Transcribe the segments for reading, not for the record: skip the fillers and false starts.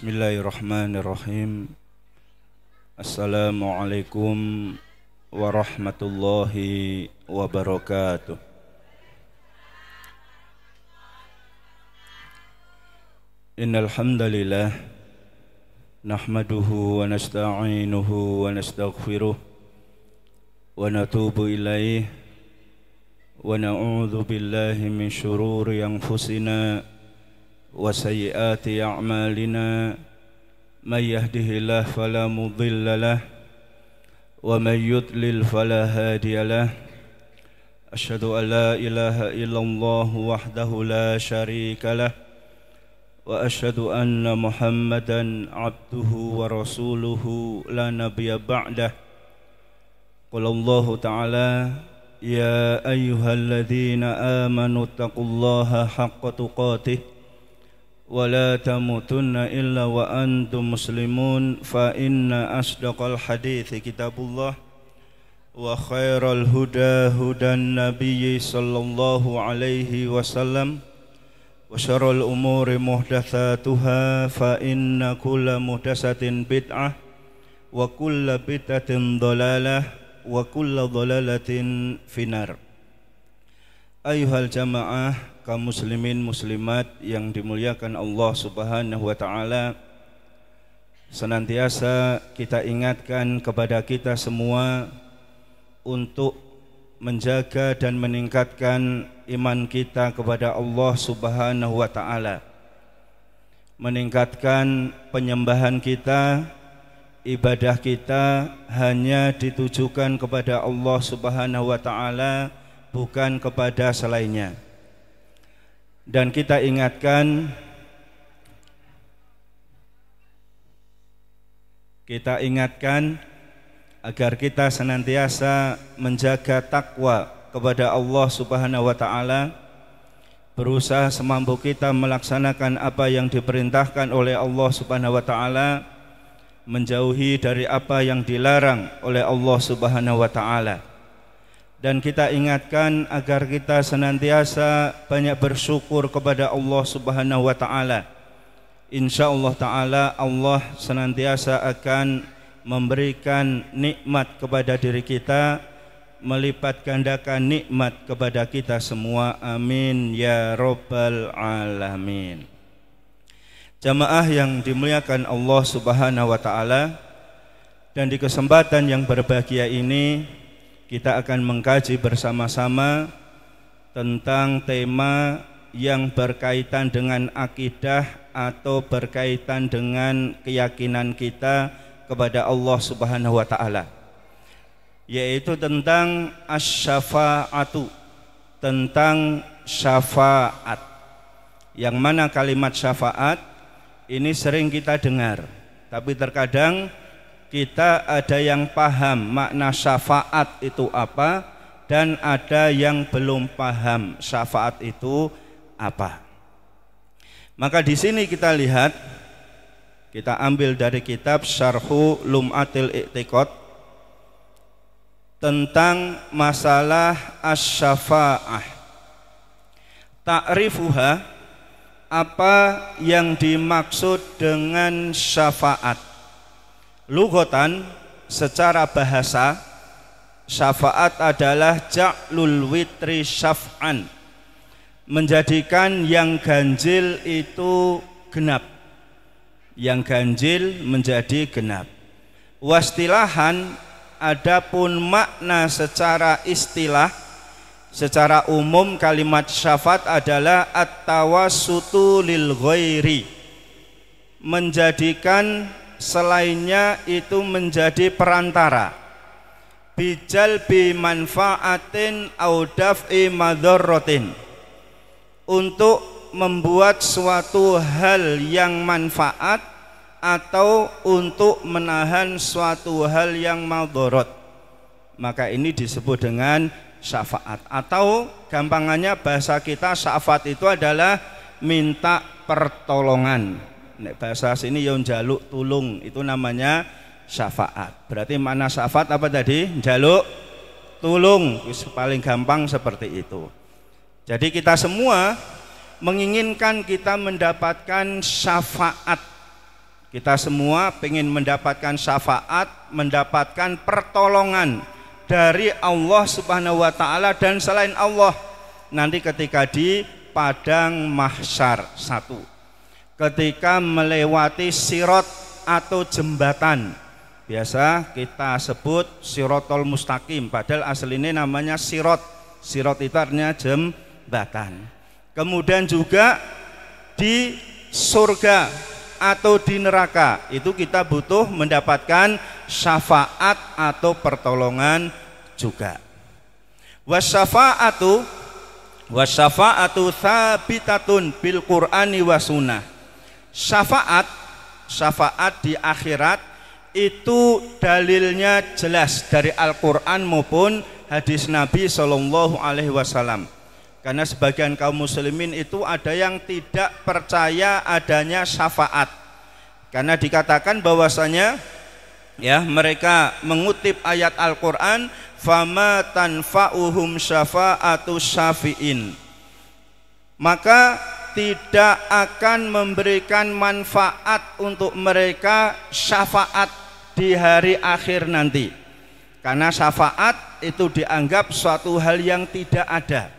Bismillahirrahmanirrahim. Assalamualaikum warahmatullahi wabarakatuh. Innal hamdalillah nahmaduhu wa nasta'inuhu wa nastaghfiruh wa natubu ilaih wa na'udzu billahi min syururi anfusina wa sayyiati a'malina may yahdihillahu fala mudilla lahu wa may yudlil fala hadiya lahu asyhadu an la ilaha illallah wahdahu la syarika lahu wa asyhadu anna muhammadan abduhu wa rasuluhu la nabiyya ba'dah. Qala Allah ta'ala ya ayyuhalladzina amanu taqullaha haqqa tuqatih wa la tamutunna illa wa antum muslimun fa inna asdaqal hadithi kitabullah wa khairal huda hudan nabiyyi sallallahu alaihi wasallam wa syarrul umuri muhdatsatuha fa inna kulla muhdatsatin bid'ah wa kulla bid'atin dhalalah wa kulla dhalalatin finar. Ayuhal jamaah, kaum muslimin muslimat yang dimuliakan Allah Subhanahu wa taala, senantiasa kita ingatkan kepada kita semua untuk menjaga dan meningkatkan iman kita kepada Allah Subhanahu wa taala, meningkatkan penyembahan kita, ibadah kita hanya ditujukan kepada Allah Subhanahu wa taala, bukan kepada selainnya. Dan kita ingatkan agar kita senantiasa menjaga takwa kepada Allah Subhanahu wa taala, berusaha semampu kita melaksanakan apa yang diperintahkan oleh Allah Subhanahu wa taala, menjauhi dari apa yang dilarang oleh Allah Subhanahu wa taala. Dan kita ingatkan agar kita senantiasa banyak bersyukur kepada Allah Subhanahu wa taala. Insyaallah taala Allah senantiasa akan memberikan nikmat kepada diri kita, melipat gandakan nikmat kepada kita semua. Amin ya rabbal alamin. Jamaah yang dimuliakan Allah Subhanahu wa taala, dan di kesempatan yang berbahagia ini kita akan mengkaji bersama-sama tentang tema yang berkaitan dengan akidah atau berkaitan dengan keyakinan kita kepada Allah Subhanahu wa taala, yaitu tentang asy-syafa'atu, tentang syafaat. Yang mana kalimat syafaat ini sering kita dengar, tapi terkadang kita ada yang paham makna syafaat itu apa, dan ada yang belum paham syafaat itu apa. Maka di sini kita lihat, kita ambil dari kitab Syarhu Lum'atil I'tiqad tentang masalah asy-syafa'ah. Ta'rifuha, apa yang dimaksud dengan syafaat? Lughatan, secara bahasa, syafaat adalah ja'lul witri syaf'an, menjadikan yang ganjil itu genap, yang ganjil menjadi genap. Wastilahan, adapun makna secara istilah, secara umum kalimat syafaat adalah at-tawassutu lil ghairi, menjadikan selainnya itu menjadi perantara, bijalbi manfaatin au daf'i madharratin, untuk membuat suatu hal yang manfaat atau untuk menahan suatu hal yang madharat. Maka ini disebut dengan syafaat, atau gampangannya bahasa kita syafaat itu adalah minta pertolongan. Nek bahasa sini yang jaluk tulung, itu namanya syafaat. Berarti mana syafaat apa tadi? Jaluk tulung, paling gampang seperti itu. Jadi kita semua menginginkan kita mendapatkan syafaat Kita semua ingin mendapatkan syafaat, mendapatkan pertolongan dari Allah Subhanahu wa taala dan selain Allah nanti ketika di padang mahsyar. Satu, ketika melewati sirat atau jembatan, biasa kita sebut sirotol mustaqim, padahal aslinya namanya sirat. Sirat itu artinya jembatan. Kemudian juga di surga atau di neraka itu kita butuh mendapatkan syafaat atau pertolongan juga. Wasyafa'atu tsabitatun bil Qur'ani wa sunnah. Syafaat di akhirat itu dalilnya jelas dari Al-Qur'an maupun hadis Nabi Shallallahu alaihi wasallam. Karena sebagian kaum muslimin itu ada yang tidak percaya adanya syafaat. Karena dikatakan bahwasanya ya mereka mengutip ayat Al-Qur'an, fama tanfa'uhum syafa'atu syafi'in. Maka tidak akan memberikan manfaat untuk mereka syafaat di hari akhir nanti. Karena syafaat itu dianggap suatu hal yang tidak ada.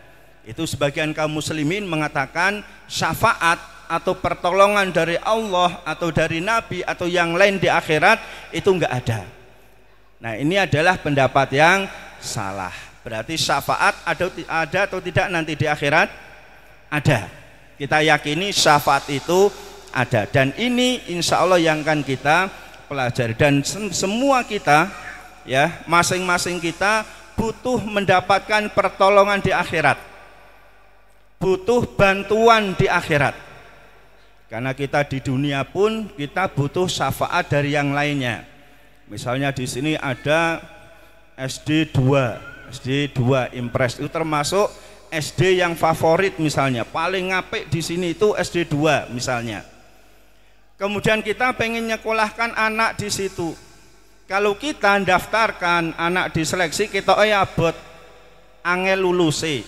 Itu sebagian kaum muslimin mengatakan syafaat atau pertolongan dari Allah atau dari Nabi atau yang lain di akhirat itu enggak ada. Nah, ini adalah pendapat yang salah. Berarti syafaat ada atau tidak nanti di akhirat? Ada. Kita yakini syafaat itu ada, dan ini insya Allah yang akan kita pelajari. Dan semua kita ya, masing-masing kita butuh mendapatkan pertolongan di akhirat, butuh bantuan di akhirat. Karena kita di dunia pun kita butuh syafaat dari yang lainnya. Misalnya di sini ada SD 2 Impres, itu termasuk SD yang favorit misalnya, paling ngapik di sini itu SD 2 misalnya. Kemudian kita pengen nyekolahkan anak di situ. Kalau kita daftarkan anak diseleksi, kita abot angel luluse.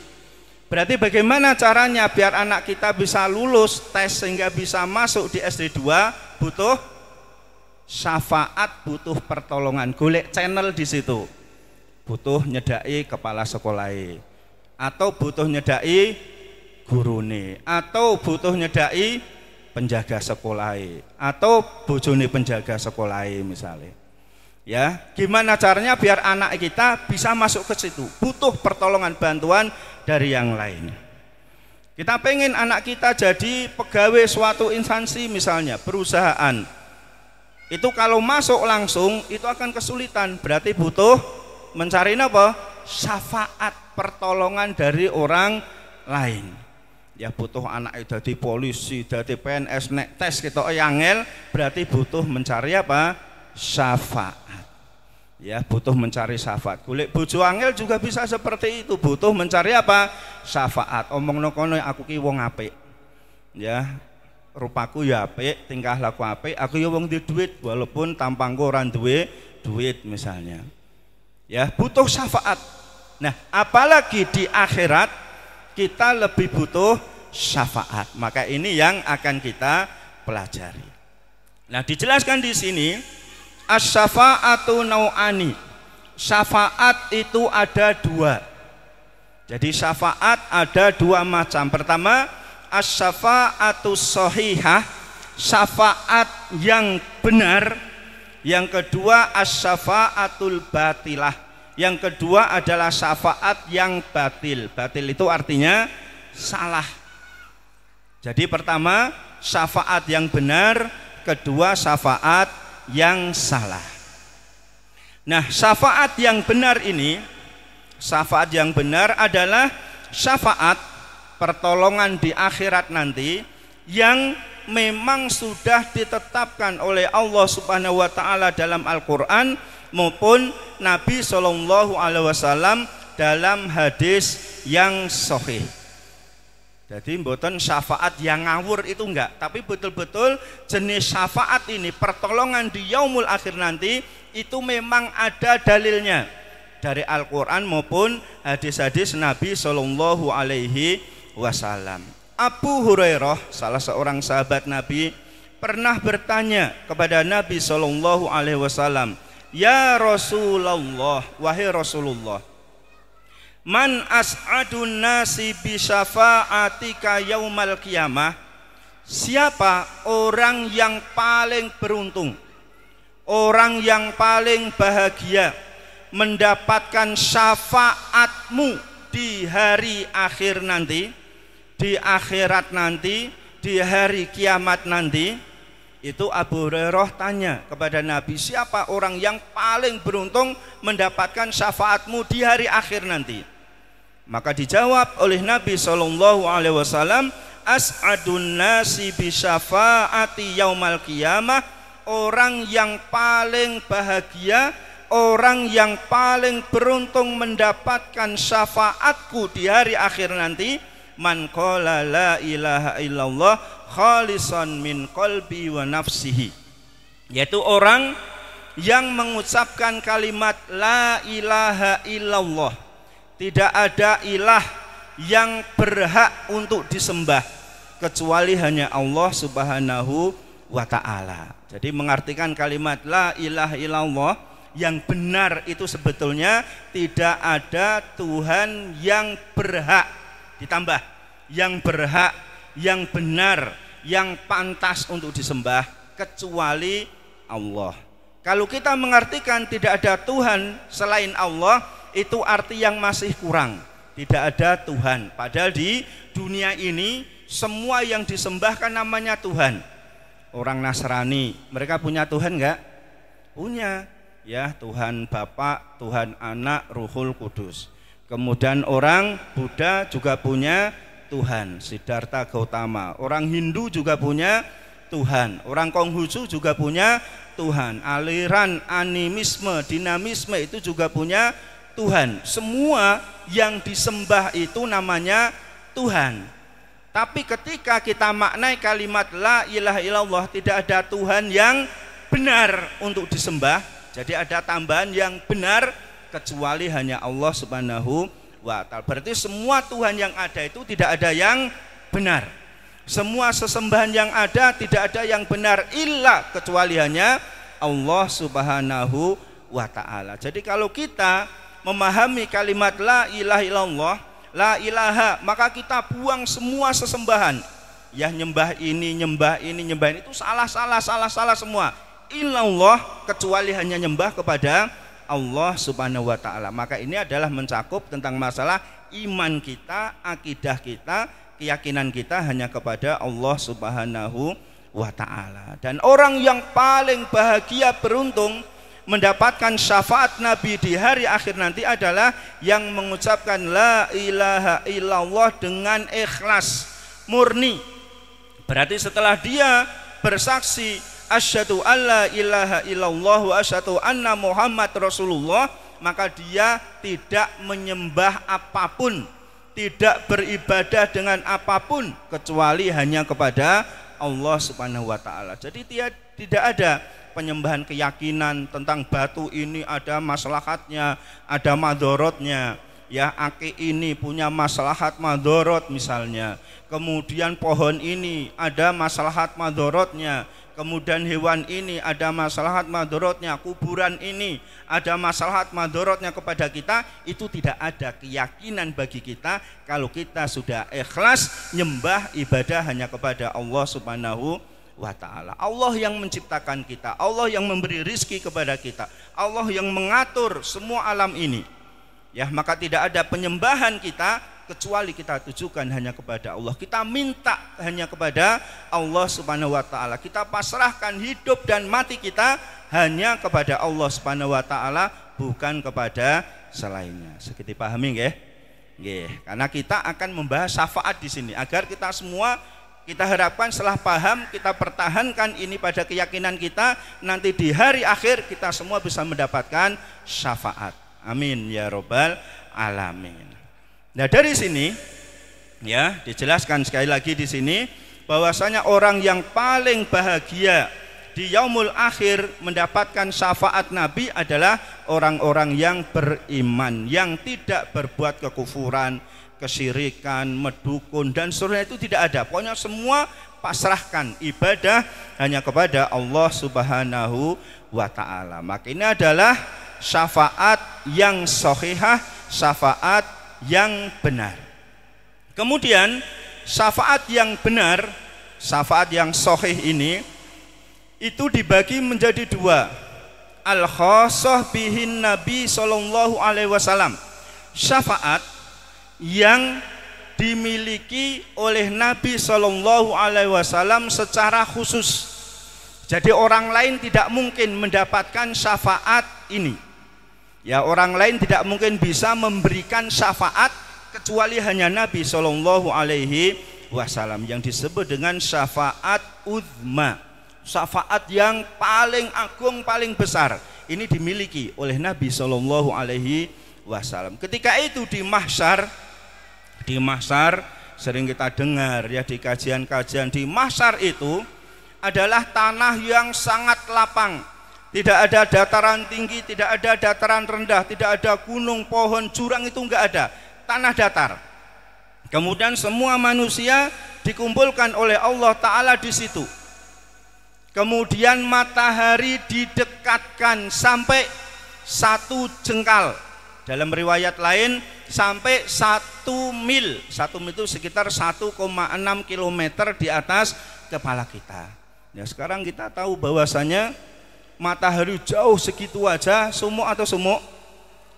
Berarti bagaimana caranya biar anak kita bisa lulus tes sehingga bisa masuk di SD 2? Butuh syafaat, butuh pertolongan. Golek channel di situ. Butuh nyedai kepala sekolah, atau butuh nyedai gurune, atau butuh nyedai penjaga sekolah, atau bojone penjaga sekolah misalnya. Ya, gimana caranya biar anak kita bisa masuk ke situ? Butuh pertolongan, bantuan dari yang lain. Kita pengen anak kita jadi pegawai suatu instansi misalnya, perusahaan. Itu kalau masuk langsung itu akan kesulitan. Berarti butuh mencari apa? Syafaat, pertolongan dari orang lain. Ya, butuh anak itu jadi polisi, jadi PNS, nek tes kita angel, berarti butuh mencari apa? Syafaat. Ya, butuh mencari syafaat. Golek bojo angel juga bisa seperti itu, butuh mencari apa? Syafaat. Omongno kono aku ki wong apik. Ya, rupaku ya apik, tingkah laku apik, aku ya wong duwe duit walaupun tampangku ora duwe duit misalnya. Ya, butuh syafaat. Nah, apalagi di akhirat kita lebih butuh syafaat. Maka ini yang akan kita pelajari. Nah, dijelaskan di sini as-syafa'atu nau'ani. Syafaat itu ada dua. Jadi syafaat ada dua macam. Pertama, as-syafa'atu shahihah, syafaat yang benar. Yang kedua, as-syafa'atul batilah. Yang kedua adalah syafaat yang batil. Batil itu artinya salah. Jadi pertama syafaat yang benar, kedua syafaat yang salah. Nah, syafaat yang benar ini, syafaat yang benar adalah syafaat pertolongan di akhirat nanti yang memang sudah ditetapkan oleh Allah Subhanahu wa taala dalam Al-Qur'an maupun Nabi Shallallahu alaihi wasallam dalam hadis yang sahih. Jadi mboten syafaat yang ngawur itu enggak, tapi betul-betul jenis syafaat ini, pertolongan di yaumul akhir nanti itu memang ada dalilnya dari Al-Qur'an maupun hadis-hadis Nabi Shallallahu alaihi wasallam. Abu Hurairah, salah seorang sahabat Nabi, pernah bertanya kepada Nabi Shallallahu Alaihi Wasallam, ya Rasulullah, wahai Rasulullah, man as'adun nasi bi syafa'atika yaumal qiyamah, siapa orang yang paling beruntung, orang yang paling bahagia mendapatkan syafaatmu di hari akhir nanti, di akhirat nanti, di hari kiamat nanti. Itu Abu Hurairah tanya kepada Nabi, siapa orang yang paling beruntung mendapatkan syafaatmu di hari akhir nanti? Maka dijawab oleh Nabi Shallallahu Alaihi Wasallam, as'adun nasi bi syafaati yaumal qiyamah, orang yang paling bahagia, orang yang paling beruntung mendapatkan syafaatku di hari akhir nanti, man qala la ilaha illallah khalisan min qalbi wa nafsihi, yaitu orang yang mengucapkan kalimat la ilaha illallah, tidak ada ilah yang berhak untuk disembah kecuali hanya Allah Subhanahu wa ta'ala. Jadi mengartikan kalimat la ilaha illallah, yang benar itu sebetulnya tidak ada Tuhan yang berhak, ditambah yang berhak, yang benar, yang pantas untuk disembah kecuali Allah. Kalau kita mengartikan tidak ada Tuhan selain Allah, itu arti yang masih kurang. Tidak ada Tuhan, padahal di dunia ini semua yang disembahkan namanya Tuhan. Orang Nasrani, mereka punya Tuhan enggak? Punya, ya, Tuhan Bapa, Tuhan Anak, Ruhul Kudus. Kemudian orang Buddha juga punya Tuhan, Siddhartha Gautama. Orang Hindu juga punya Tuhan, orang Konghucu juga punya Tuhan. Aliran animisme, dinamisme itu juga punya Tuhan. Semua yang disembah itu namanya Tuhan. Tapi ketika kita maknai kalimat la ilaha illallah, tidak ada Tuhan yang benar untuk disembah, jadi ada tambahan yang benar kecuali hanya Allah Subhanahu wa ta'ala. Berarti semua Tuhan yang ada itu tidak ada yang benar. Semua sesembahan yang ada tidak ada yang benar illa kecuali hanya Allah Subhanahu wa ta'ala. Jadi kalau kita memahami kalimat la ilaha illallah, la ilaha, maka kita buang semua sesembahan. Ya, nyembah ini, nyembah ini, nyembah ini, itu salah semua. Illallah, kecuali hanya nyembah kepada Allah Subhanahu wa ta'ala. Maka ini adalah mencakup tentang masalah iman kita, akidah kita, keyakinan kita hanya kepada Allah Subhanahu wa ta'ala. Dan orang yang paling bahagia, beruntung mendapatkan syafaat Nabi di hari akhir nanti adalah yang mengucapkan la ilaha illallah dengan ikhlas, murni. Berarti setelah dia bersaksi asyhadu alla ilaha illallah wa asyhadu anna Muhammad Rasulullah, maka dia tidak menyembah apapun, tidak beribadah dengan apapun kecuali hanya kepada Allah Subhanahu wa ta'ala. Jadi dia tidak ada penyembahan keyakinan tentang batu ini ada maslahatnya, ada madorotnya. Ya, aki ini punya maslahat madorot misalnya. Kemudian pohon ini ada maslahat madorotnya. Kemudian hewan ini ada maslahat madorotnya. Kuburan ini ada maslahat madorotnya kepada kita. Itu tidak ada keyakinan bagi kita kalau kita sudah ikhlas nyembah ibadah hanya kepada Allah Subhanahu wa ta'ala. Allah yang menciptakan kita, Allah yang memberi rizki kepada kita, Allah yang mengatur semua alam ini. Ya, maka tidak ada penyembahan kita kecuali kita tujukan hanya kepada Allah. Kita minta hanya kepada Allah Subhanahu wa ta'ala. Kita pasrahkan hidup dan mati kita hanya kepada Allah Subhanahu wa ta'ala, bukan kepada selainnya. Seperti pahami nggih? Nggih, karena kita akan membahas syafaat di sini agar kita semua, kita harapkan setelah paham, kita pertahankan ini pada keyakinan kita, nanti di hari akhir kita semua bisa mendapatkan syafaat. Amin ya robbal alamin. Nah, dari sini ya dijelaskan sekali lagi di sini bahwasanya orang yang paling bahagia di yaumul akhir mendapatkan syafaat Nabi adalah orang-orang yang beriman, yang tidak berbuat kekufuran, kesyirikan, medukun dan seterusnya, itu tidak ada. Pokoknya semua pasrahkan ibadah hanya kepada Allah Subhanahu wa ta'ala. Maka ini adalah syafaat yang sahihah, syafaat yang benar. Kemudian syafaat yang benar, syafaat yang sahih ini itu dibagi menjadi dua. Al-khassah bihin Nabi sallallahu alaihi wasallam, syafaat yang dimiliki oleh Nabi sallallahu alaihi wasallam secara khusus. Jadi orang lain tidak mungkin mendapatkan syafaat ini. Ya, orang lain tidak mungkin bisa memberikan syafaat kecuali hanya Nabi sallallahu alaihi wasallam, yang disebut dengan syafaat uzma. Syafaat yang paling agung, paling besar, ini dimiliki oleh Nabi sallallahu alaihi wasallam. Ketika itu di mahsyar sering kita dengar ya di kajian-kajian, di mahsyar itu adalah tanah yang sangat lapang. Tidak ada dataran tinggi, tidak ada dataran rendah, tidak ada gunung, pohon, jurang, itu enggak ada. Tanah datar. Kemudian semua manusia dikumpulkan oleh Allah Ta'ala di situ. Kemudian matahari didekatkan sampai 1 jengkal. Dalam riwayat lain sampai 1 mil. 1 mil itu sekitar 1,6 km di atas kepala kita. Ya, sekarang kita tahu bahwasanya matahari jauh segitu aja sumuk atau sumuk?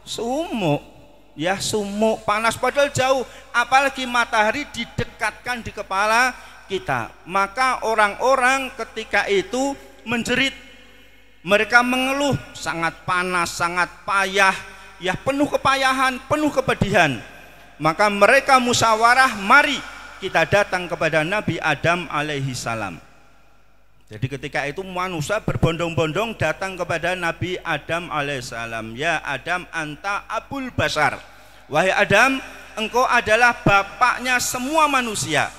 Sumuk. Ya, sumuk, panas, padahal jauh. Apalagi matahari didekatkan di kepala kita. Maka orang-orang ketika itu menjerit, mereka mengeluh, sangat panas, sangat payah, ya penuh kepayahan, penuh kepedihan. Maka mereka musyawarah, mari kita datang kepada Nabi Adam alaihi salam. Jadi ketika itu manusia berbondong-bondong datang kepada Nabi Adam alaihissalam. Ya Adam, anta abul basar. Wahai Adam, engkau adalah bapaknya semua manusia.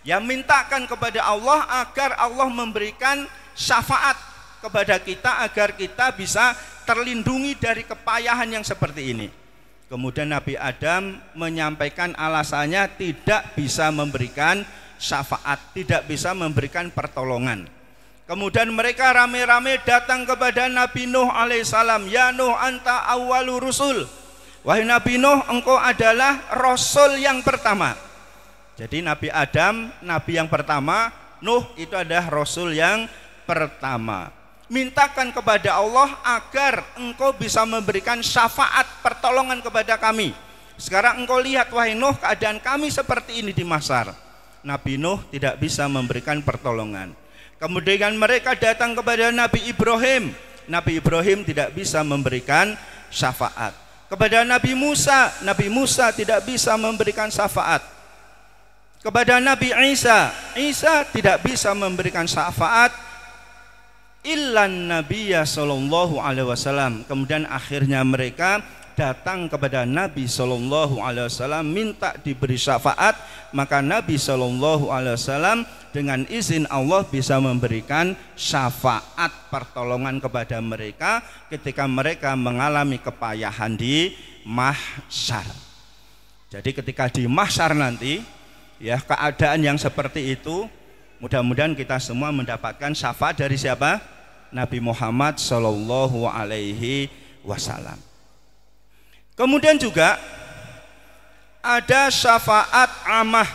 Ya, mintakan kepada Allah agar Allah memberikan syafaat kepada kita agar kita bisa terlindungi dari kepayahan yang seperti ini. Kemudian Nabi Adam menyampaikan alasannya tidak bisa memberikan syafaat, tidak bisa memberikan pertolongan. Kemudian mereka rame-rame datang kepada Nabi Nuh alaihissalam. Ya Nuh, anta awwalu rusul. Wahai Nabi Nuh, engkau adalah rasul yang pertama. Jadi Nabi Adam, Nabi yang pertama, Nuh itu adalah rasul yang pertama. Mintakan kepada Allah agar engkau bisa memberikan syafaat pertolongan kepada kami. Sekarang engkau lihat wahai Nuh, keadaan kami seperti ini di mahsyar. Nabi Nuh tidak bisa memberikan pertolongan. Kemudian mereka datang kepada Nabi Ibrahim. Nabi Ibrahim tidak bisa memberikan syafaat. Kepada Nabi Musa tidak bisa memberikan syafaat. Kepada Nabi Isa tidak bisa memberikan syafaat. Illan Nabiyya sallallahu alaihi wasallam. Kemudian akhirnya mereka datang kepada Nabi sallallahu alaihi wasallam minta diberi syafaat, maka Nabi sallallahu alaihi wasallam dengan izin Allah bisa memberikan syafaat pertolongan kepada mereka ketika mereka mengalami kepayahan di mahsyar. Jadi ketika di mahsyar nanti, ya, keadaan yang seperti itu, mudah-mudahan kita semua mendapatkan syafaat dari siapa? Nabi Muhammad sallallahu alaihi wasallam. Kemudian juga ada syafaat amah,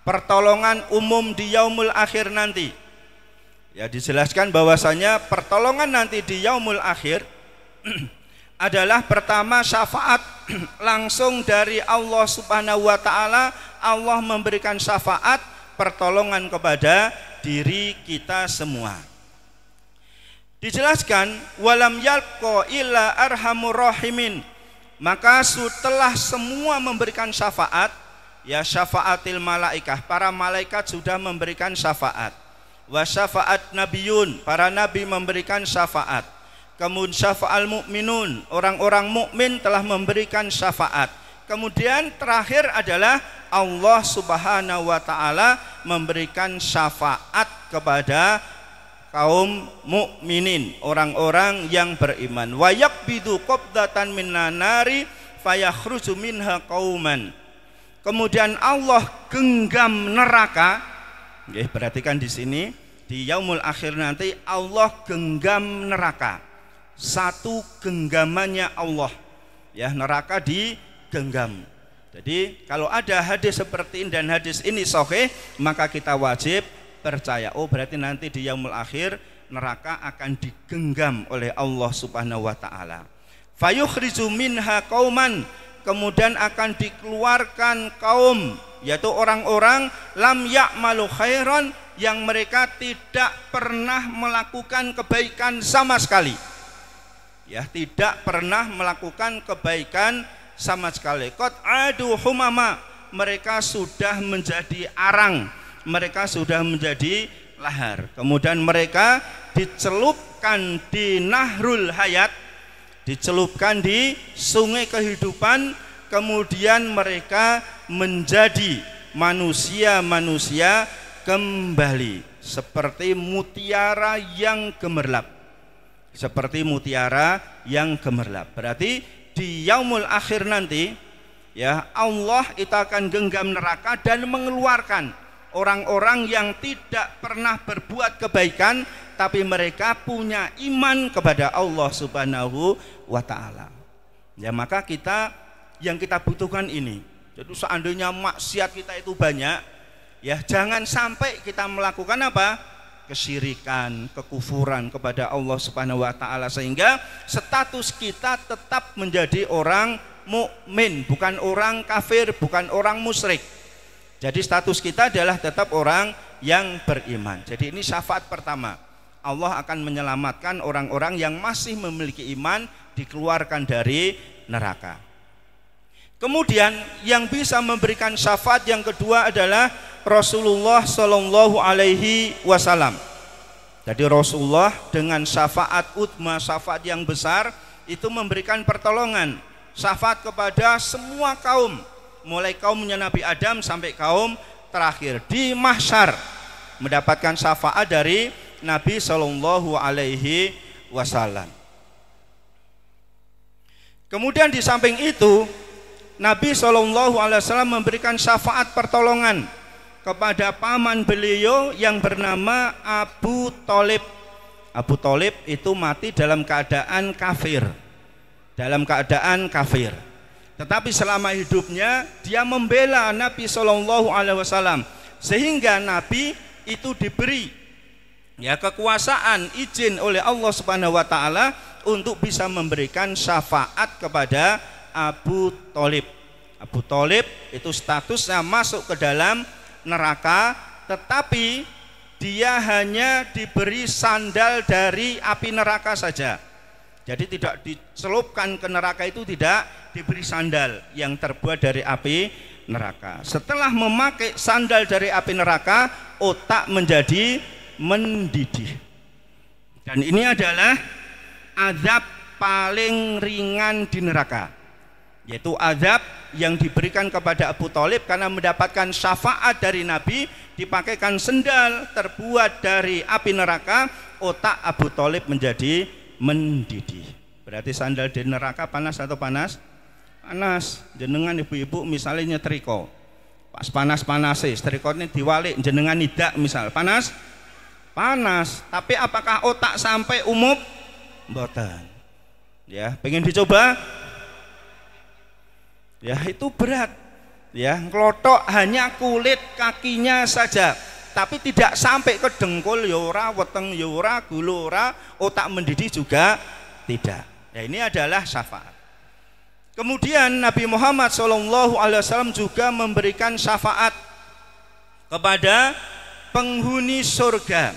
pertolongan umum di yaumul akhir nanti. Ya, dijelaskan bahwasanya pertolongan nanti di yaumul akhir adalah pertama syafaat langsung dari Allah Subhanahu wa taala. Allah memberikan syafaat pertolongan kepada diri kita semua. Dijelaskan walam yalqa illa arhamur rahimin. Maka setelah semua memberikan syafaat, ya syafaatil malaikah, para malaikat sudah memberikan syafaat. Wa syafaat nabiyun, para nabi memberikan syafaat. Kemudian syafa'al mu'minun, orang-orang mukmin telah memberikan syafaat. Kemudian terakhir adalah Allah Subhanahu wa taala memberikan syafaat kepada kaum mukminin, orang-orang yang beriman. Wa yaqbidu qabdatan minan nari fayakhruju minha qauman. Kemudian Allah genggam neraka. Nggih, perhatikan di sini di yaumul akhir nanti Allah genggam neraka. Satu genggamannya Allah. Ya, neraka digenggam. Jadi kalau ada hadis seperti ini dan hadis ini sahih, maka kita wajib percaya. Oh, berarti nanti di yaumul akhir neraka akan digenggam oleh Allah Subhanahu wa taala. Fayukhriju minha qauman, kemudian akan dikeluarkan kaum, yaitu orang-orang lam ya'malu khairan, yang mereka tidak pernah melakukan kebaikan sama sekali. Ya, tidak pernah melakukan kebaikan sama sekali. Qad adu humama, mereka sudah menjadi arang, mereka sudah menjadi lahar. Kemudian mereka dicelupkan di nahrul hayat, dicelupkan di sungai kehidupan. Kemudian mereka menjadi manusia-manusia kembali seperti mutiara yang gemerlap, seperti mutiara yang gemerlap. Berarti di yaumul akhir nanti, ya, Allah itu akan genggam neraka dan mengeluarkan orang-orang yang tidak pernah berbuat kebaikan, tapi mereka punya iman kepada Allah Subhanahu wa taala. Ya, maka yang kita butuhkan ini. Jadi seandainya maksiat kita itu banyak, ya jangan sampai kita melakukan apa? Kesyirikan, kekufuran kepada Allah Subhanahu wa taala, sehingga status kita tetap menjadi orang mukmin, bukan orang kafir, bukan orang musyrik. Jadi status kita adalah tetap orang yang beriman. Jadi ini syafaat pertama. Allah akan menyelamatkan orang-orang yang masih memiliki iman, dikeluarkan dari neraka. Kemudian yang bisa memberikan syafaat yang kedua adalah Rasulullah Shallallahu Alaihi Wasallam. Jadi Rasulullah dengan syafaat utma, syafaat yang besar, itu memberikan pertolongan, syafaat kepada semua kaum, mulai kaumnya Nabi Adam sampai kaum terakhir di mahsyar, mendapatkan syafaat dari Nabi Shallallahu Alaihi Wasallam. Kemudian di samping itu Nabi Shallallahu Alaihi Wasallam memberikan syafaat pertolongan kepada paman beliau yang bernama Abu Thalib. Abu Thalib itu mati dalam keadaan kafir, dalam keadaan kafir. Tetapi selama hidupnya dia membela Nabi Shallallahu Alaihi Wasallam, sehingga Nabi itu diberi ya kekuasaan, izin oleh Allah Subhanahu wa taala untuk bisa memberikan syafaat kepada Abu Thalib. Abu Thalib itu statusnya masuk ke dalam neraka, tetapi dia hanya diberi sandal dari api neraka saja. Jadi tidak dicelupkan ke neraka, itu tidak diberi sandal yang terbuat dari api neraka. Setelah memakai sandal dari api neraka, otak menjadi mendidih. Dan ini adalah azab paling ringan di neraka, yaitu azab yang diberikan kepada Abu Thalib karena mendapatkan syafaat dari Nabi, dipakaikan sendal terbuat dari api neraka, otak Abu Thalib menjadi mendidih. Berarti sandal di neraka panas atau panas? Panas. Jenengan ibu-ibu misalnya nyetrika, pas panas-panase setrika ini diwalik, jenengan nidak misal, panas? Panas. Tapi apakah otak sampai umum? Mboten. Ya, pengen dicoba? Ya, itu berat. Ya, klothok hanya kulit kakinya saja, tapi tidak sampai ke dengkul ya ora, weteng ya ora, gulu ora, otak mendidih juga tidak. Ya, ini adalah syafaat. Kemudian Nabi Muhammad SAW juga memberikan syafaat kepada penghuni surga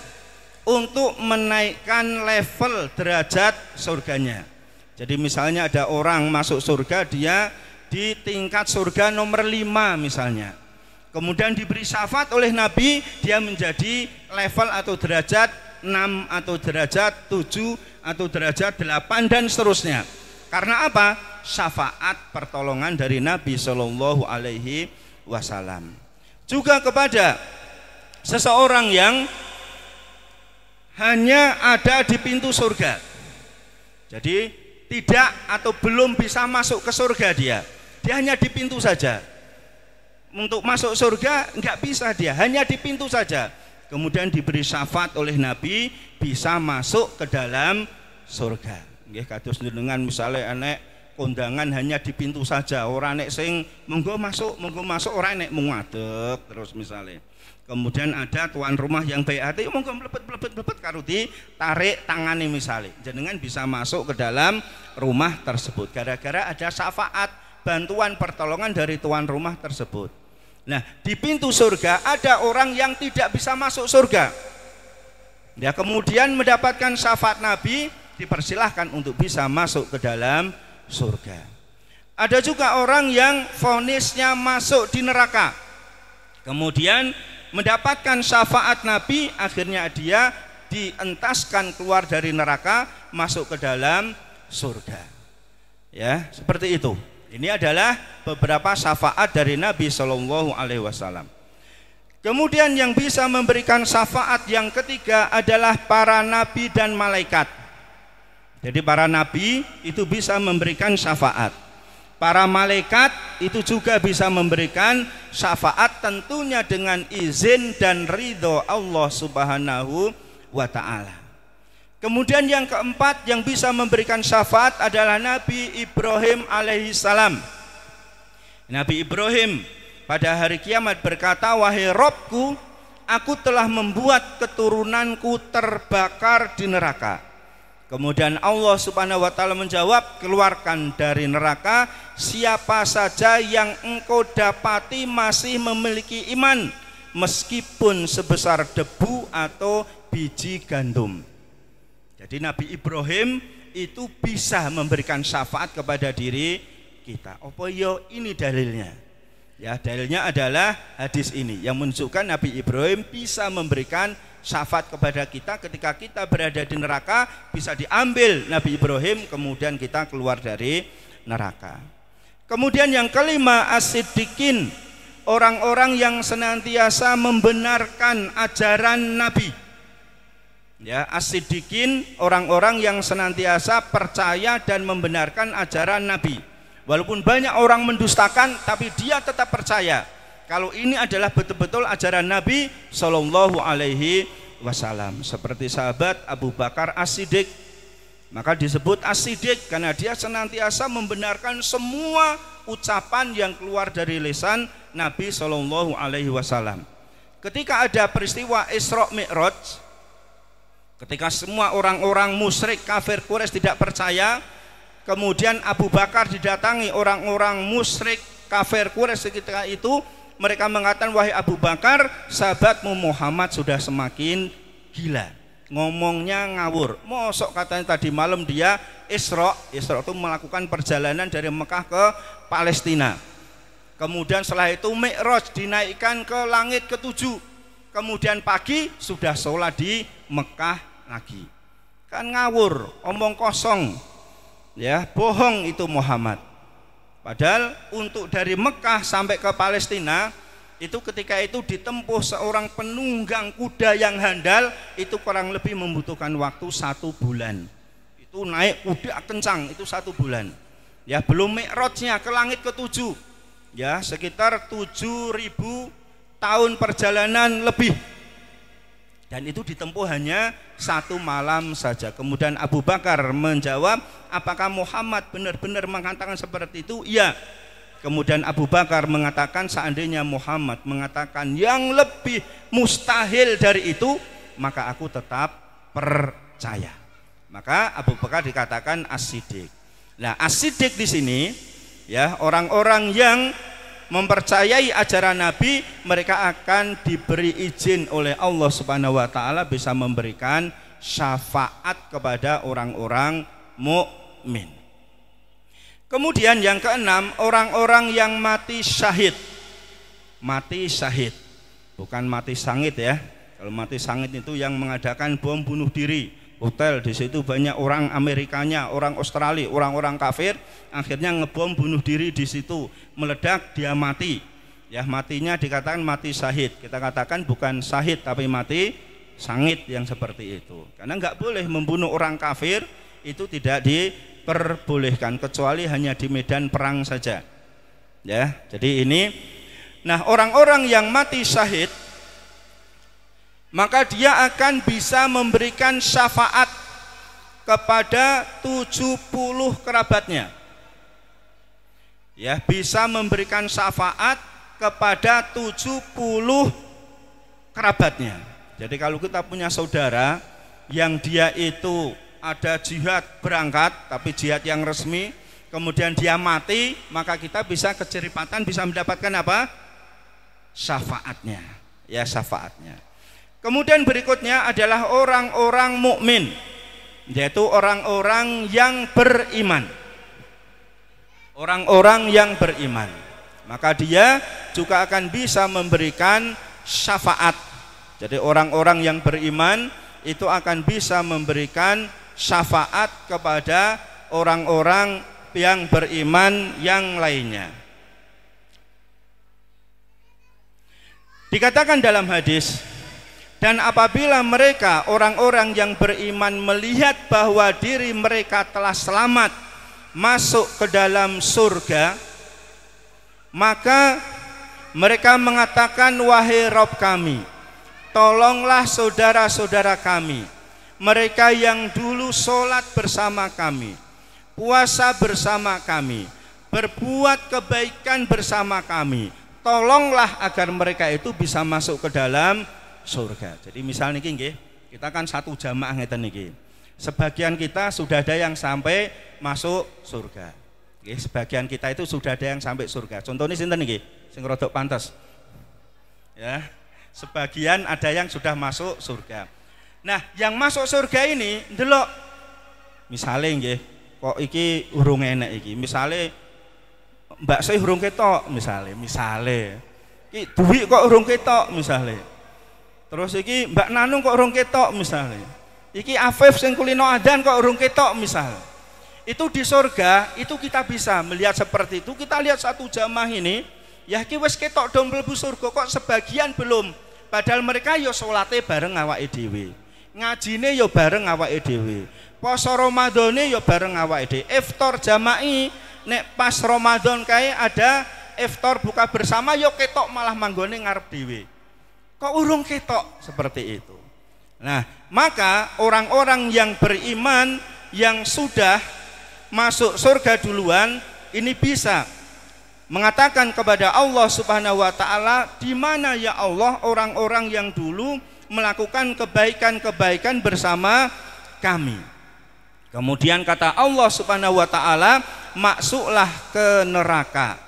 untuk menaikkan level derajat surganya. Jadi misalnya ada orang masuk surga, dia di tingkat surga nomor 5 misalnya, kemudian diberi syafaat oleh Nabi, dia menjadi level atau derajat 6 atau derajat 7 atau derajat 8 dan seterusnya. Karena apa? Syafaat pertolongan dari Nabi Shallallahu Alaihi Wasallam. Juga kepada seseorang yang hanya ada di pintu surga. Jadi tidak atau belum bisa masuk ke surga dia hanya di pintu saja. Untuk masuk surga enggak bisa, dia hanya di pintu saja. Kemudian diberi syafaat oleh Nabi bisa masuk ke dalam surga. Nggih kados dengan misalnya anek kondangan hanya di pintu saja, orang nek sing monggo masuk orang nek ngadeg terus misalnya. Kemudian ada tuan rumah yang baik hati, monggo mlebet karo ditarik tangane misalnya, jenengan bisa masuk ke dalam rumah tersebut gara-gara ada syafaat, bantuan, pertolongan dari tuan rumah tersebut. Nah, di pintu surga ada orang yang tidak bisa masuk surga. Ya, kemudian mendapatkan syafaat Nabi, dipersilahkan untuk bisa masuk ke dalam surga. Ada juga orang yang vonisnya masuk di neraka, kemudian mendapatkan syafaat Nabi, akhirnya dia dientaskan keluar dari neraka, masuk ke dalam surga. Ya, seperti itu. Ini adalah beberapa syafaat dari Nabi Shallallahu Alaihi Wasallam. Kemudian yang bisa memberikan syafaat yang ketiga adalah para nabi dan malaikat. Jadi para nabi itu bisa memberikan syafaat. Para malaikat itu juga bisa memberikan syafaat, tentunya dengan izin dan ridho Allah Subhanahu wa Ta'ala. Kemudian yang keempat yang bisa memberikan syafaat adalah Nabi Ibrahim alaihissalam. Nabi Ibrahim pada hari kiamat berkata, wahai Robku, aku telah membuat keturunanku terbakar di neraka. Kemudian Allah Subhanahu wa Ta'ala menjawab, keluarkan dari neraka siapa saja yang engkau dapati masih memiliki iman, meskipun sebesar debu atau biji gandum. Jadi Nabi Ibrahim itu bisa memberikan syafaat kepada diri kita. Apa yo ini dalilnya? Ya, dalilnya adalah hadis ini yang menunjukkan Nabi Ibrahim bisa memberikan syafaat kepada kita ketika kita berada di neraka, bisa diambil Nabi Ibrahim kemudian kita keluar dari neraka. Kemudian yang kelima, as-siddiqin, orang-orang yang senantiasa membenarkan ajaran Nabi. Ya, as-siddiqin, orang-orang yang senantiasa percaya dan membenarkan ajaran Nabi. Walaupun banyak orang mendustakan, tapi dia tetap percaya kalau ini adalah betul-betul ajaran Nabi Shallallahu Alaihi Wasallam. Seperti sahabat Abu Bakar As-Siddiq, maka disebut As-Siddiq karena dia senantiasa membenarkan semua ucapan yang keluar dari lisan Nabi Shallallahu Alaihi Wasallam. Ketika ada peristiwa Isra Mi'raj, ketika semua orang-orang musyrik kafir Quraisy tidak percaya, kemudian Abu Bakar didatangi orang-orang musyrik kafir Quraisy ketika itu, mereka mengatakan, wahai Abu Bakar, sahabatmu Muhammad sudah semakin gila, ngomongnya ngawur. Mosok katanya tadi malam dia Isra itu melakukan perjalanan dari Mekah ke Palestina. Kemudian setelah itu Mi'raj, dinaikkan ke langit ke-7. Kemudian pagi sudah sholat di Mekah lagi. Kan ngawur, omong kosong. Ya, bohong itu Muhammad. Padahal untuk dari Mekah sampai ke Palestina itu ketika itu ditempuh seorang penunggang kuda yang handal, itu kurang lebih membutuhkan waktu 1 bulan. Itu naik kuda kencang itu 1 bulan. Ya, belum Mi'rajnya ke langit ke-7. Ya, sekitar 7.000 tahun perjalanan lebih. Dan itu ditempuh hanya 1 malam saja. Kemudian Abu Bakar menjawab, apakah Muhammad benar-benar mengatakan seperti itu? Iya. Kemudian Abu Bakar mengatakan, seandainya Muhammad mengatakan yang lebih mustahil dari itu, maka aku tetap percaya. Maka Abu Bakar dikatakan as-siddiq. Nah, as-siddiq di sini ya, orang-orang yang mempercayai ajaran Nabi, mereka akan diberi izin oleh Allah Subhanahu wa Ta'ala bisa memberikan syafaat kepada orang-orang mukmin. Kemudian yang keenam, orang-orang yang mati syahid. Mati syahid, bukan mati sangit ya. Kalau mati sangit itu yang mengadakan bom bunuh diri. Hotel di situ banyak orang Amerikanya, orang Australia, orang-orang kafir, akhirnya ngebom bunuh diri di situ, meledak dia mati. Ya, matinya dikatakan mati syahid. Kita katakan bukan syahid tapi mati sangit yang seperti itu. Karena nggak boleh membunuh orang kafir, itu tidak diperbolehkan kecuali hanya di medan perang saja. Ya, jadi ini. Nah, orang-orang yang mati syahid, maka dia akan bisa memberikan syafaat kepada 70 kerabatnya. Ya, bisa memberikan syafaat kepada 70 kerabatnya. Jadi kalau kita punya saudara yang dia itu ada jihad berangkat, tapi jihad yang resmi, kemudian dia mati, maka kita bisa keceripatan, bisa mendapatkan apa? Syafaatnya. Ya, syafaatnya. Kemudian berikutnya adalah orang-orang mukmin, yaitu orang-orang yang beriman. Orang-orang yang beriman, maka dia juga akan bisa memberikan syafaat. Jadi orang-orang yang beriman itu akan bisa memberikan syafaat kepada orang-orang yang beriman yang lainnya. Dikatakan dalam hadis, dan apabila mereka orang-orang yang beriman melihat bahwa diri mereka telah selamat masuk ke dalam surga, maka mereka mengatakan, wahai Rabb kami, tolonglah saudara-saudara kami, mereka yang dulu sholat bersama kami, puasa bersama kami, berbuat kebaikan bersama kami, tolonglah agar mereka itu bisa masuk ke dalam surga. Jadi misalnya nggih, kita kan satu jamaah ngeten niki. Sebagian kita sudah ada yang sampai masuk surga. Nggih, sebagian kita itu sudah ada yang sampai surga. Contohnya sinten niki? Sing rodok pantes. Ya. Sebagian ada yang sudah masuk surga. Nah, yang masuk surga ini ndelok misale nggih, kok iki urung enek iki. Misale Mbak Sih urung ketok misale. Iki duit kok urung ketok misale. Terus iki Mbak Nanung kok urung ketok misale. Iki Afif sing kulino adan kok urung ketok misal. Itu di surga itu kita bisa melihat seperti itu. Kita lihat satu jamaah ini, ya iki wis ketok dong mlebu surga, kok sebagian belum. Padahal mereka yo salate bareng awake dhewe. Ngajine yo bareng awake dhewe. Poso Ramadane yo bareng awake dhewe. Iftar jama'i nek pas Ramadan kae ada iftar buka bersama yo ketok malah manggone ngarep dhewe. Kok urung ketok seperti itu. Nah, maka orang-orang yang beriman yang sudah masuk surga duluan ini bisa mengatakan kepada Allah Subhanahu wa taala, di mana ya Allah orang-orang yang dulu melakukan kebaikan-kebaikan bersama kami. Kemudian kata Allah Subhanahu wa taala, masuklah ke neraka.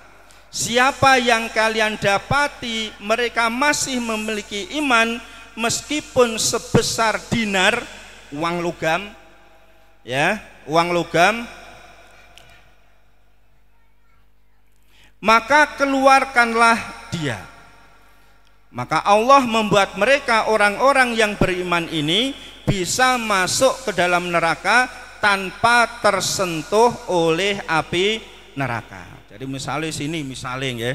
Siapa yang kalian dapati mereka masih memiliki iman meskipun sebesar dinar, uang logam, ya, uang logam, maka keluarkanlah dia. Maka Allah membuat mereka orang-orang yang beriman ini bisa masuk ke dalam neraka tanpa tersentuh oleh api neraka. Jadi misalnya sini, misalnya ya,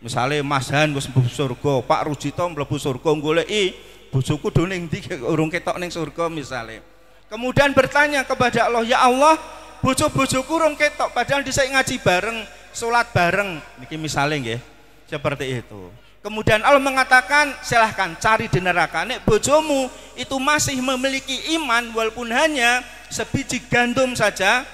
misalnya Mas Han wis mlebu surga, Pak Rujito mlebu surga goleki bojoku do ning ndi urung ketok ning surga misalnya. Kemudian bertanya kepada Allah, ya Allah, bojo-bojoku urung ketok padahal dhisik ngaji bareng, salat bareng. Niki misalnya nggih, seperti itu. Kemudian Allah mengatakan, silahkan cari di neraka. Nek bojomu itu masih memiliki iman walaupun hanya sebiji gandum saja,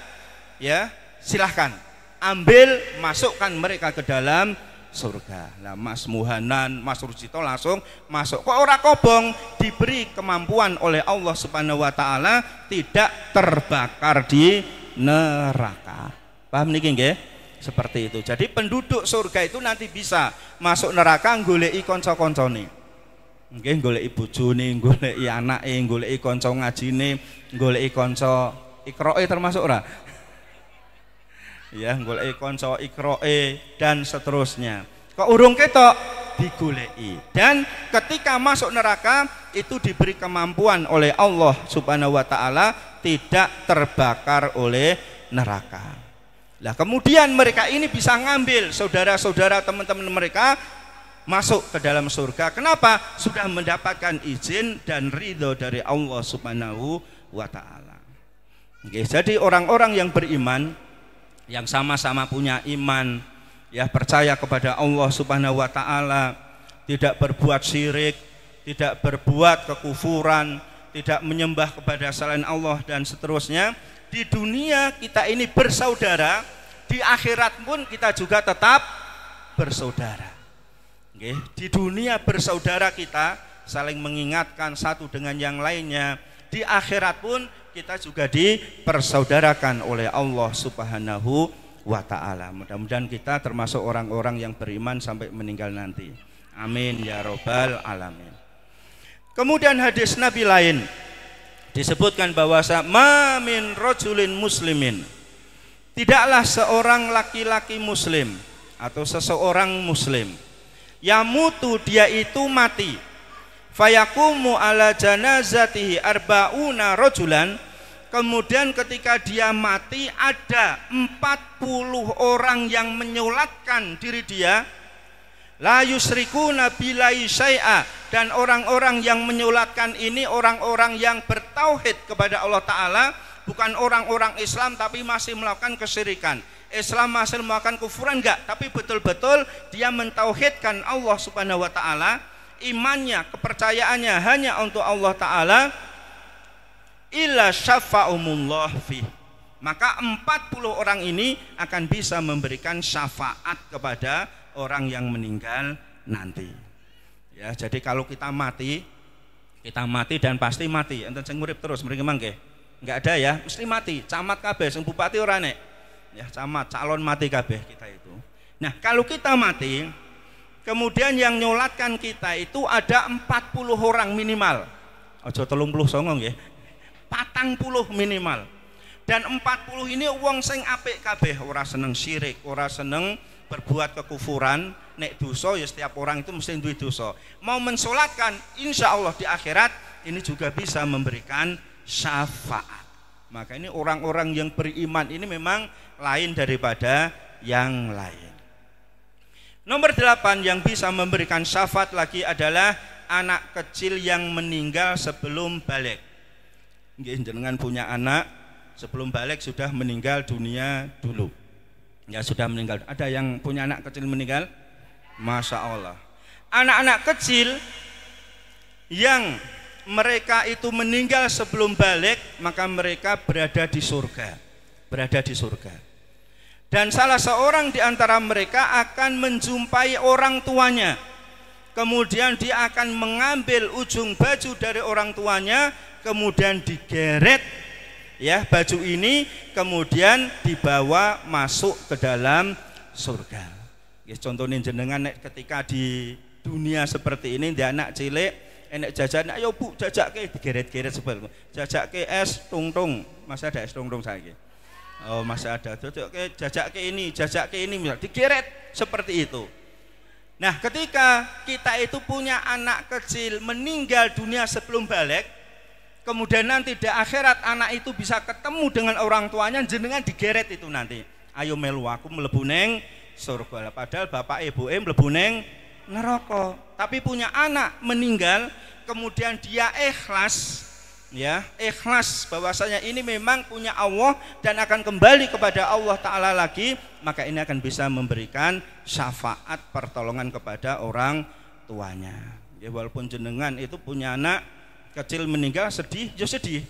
ya, silahkan ambil, masukkan mereka ke dalam surga. Nah, Mas Muhanan, Mas Rujito langsung masuk. Kok ora kobong, diberi kemampuan oleh Allah Subhanahu wa taala tidak terbakar di neraka. Paham niki nggih? Seperti itu. Jadi penduduk surga itu nanti bisa masuk neraka goleki kanca-kancane. Nggih, goleki bojone, goleki anake, goleki kanca ngajine, goleki kanca ikroe termasuk ora? Ya, goleki kanca ikroe dan seterusnya. Kok urung ketok digoleki. Dan ketika masuk neraka itu diberi kemampuan oleh Allah Subhanahu wa taala tidak terbakar oleh neraka. Lah kemudian mereka ini bisa ngambil saudara-saudara teman-teman mereka masuk ke dalam surga. Kenapa? Sudah mendapatkan izin dan ridho dari Allah Subhanahu wa ta'ala. Oke, jadi orang-orang yang beriman, yang sama-sama punya iman, ya, percaya kepada Allah Subhanahu wa ta'ala, tidak berbuat syirik, tidak berbuat kekufuran, tidak menyembah kepada selain Allah dan seterusnya. Di dunia kita ini bersaudara, di akhirat pun kita juga tetap bersaudara. Oke, di dunia bersaudara kita saling mengingatkan satu dengan yang lainnya. Di akhirat pun kita juga dipersaudarakan oleh Allah Subhanahu wa ta'ala. Mudah-mudahan kita termasuk orang-orang yang beriman sampai meninggal nanti. Amin ya robbal alamin. Kemudian hadis Nabi lain disebutkan bahwasa ma min rajulin muslimin, tidaklah seorang laki-laki muslim atau seseorang muslim, yamutu, dia itu mati, fayakumu ala janazatihi arba'una rajulan, kemudian ketika dia mati ada 40 orang yang menyolatkan diri dia, la yusrikuna billahi syai'a, dan orang-orang yang menyolatkan ini orang-orang yang bertauhid kepada Allah Ta'ala, bukan orang-orang Islam tapi masih melakukan kesyirikan. Islam masih melakukan kufuran enggak, tapi betul-betul dia mentauhidkan Allah Subhanahu wa ta'ala, imannya, kepercayaannya hanya untuk Allah Ta'ala, illa syafa'umullah fi, maka 40 orang ini akan bisa memberikan syafaat kepada orang yang meninggal nanti. Ya, jadi kalau kita mati dan pasti mati. Enten sing urip terus mriki mangke. Enggak ada ya, mesti mati. Camat kabeh, sing bupati ora nek. Ya, camat, calon mati kabeh kita itu. Nah, kalau kita mati, kemudian yang nyolatkan kita itu ada 40 orang minimal. Aja 39 nggih. 40 minimal. Dan 40 ini wong sing apik kabeh, ora seneng syirik, ora seneng berbuat kekufuran. Nek dosa ya setiap orang itu mesti duwe dosa. Mau mensolatkan, insya Allah di akhirat ini juga bisa memberikan syafaat. Maka ini orang-orang yang beriman ini memang lain daripada yang lain. Nomor 8 yang bisa memberikan syafaat lagi adalah anak kecil yang meninggal sebelum balik. Nggih, jenengan punya anak sebelum balik sudah meninggal dunia dulu. Ya, sudah meninggal. Ada yang punya anak kecil meninggal? Masya Allah. Anak-anak kecil yang mereka itu meninggal sebelum balik, maka mereka berada di surga. Berada di surga. Dan salah seorang di antara mereka akan menjumpai orang tuanya. Kemudian dia akan mengambil ujung baju dari orang tuanya, kemudian digeret, ya, baju ini kemudian dibawa masuk ke dalam surga. Ya, contohnya jenengan ketika di dunia seperti ini, dia anak cilik, enek jajan, ayo bu jajake, digeret-geret sebel, jajake es tung-tung, masih ada es tung-tung saya. Oh masih ada, jajake ini, digeret seperti itu. Nah, ketika kita itu punya anak kecil meninggal dunia sebelum balik, kemudian nanti di akhirat anak itu bisa ketemu dengan orang tuanya, jenengan digeret itu nanti. Ayo melu aku mlebu neng surga. Padahal bapak ibu mlebu neng neraka. Tapi punya anak meninggal, kemudian dia ikhlas, ya, ikhlas bahwasanya ini memang punya Allah dan akan kembali kepada Allah Ta'ala lagi, maka ini akan bisa memberikan syafaat pertolongan kepada orang tuanya. Ya, walaupun jenengan itu punya anak kecil meninggal, sedih, ya sedih,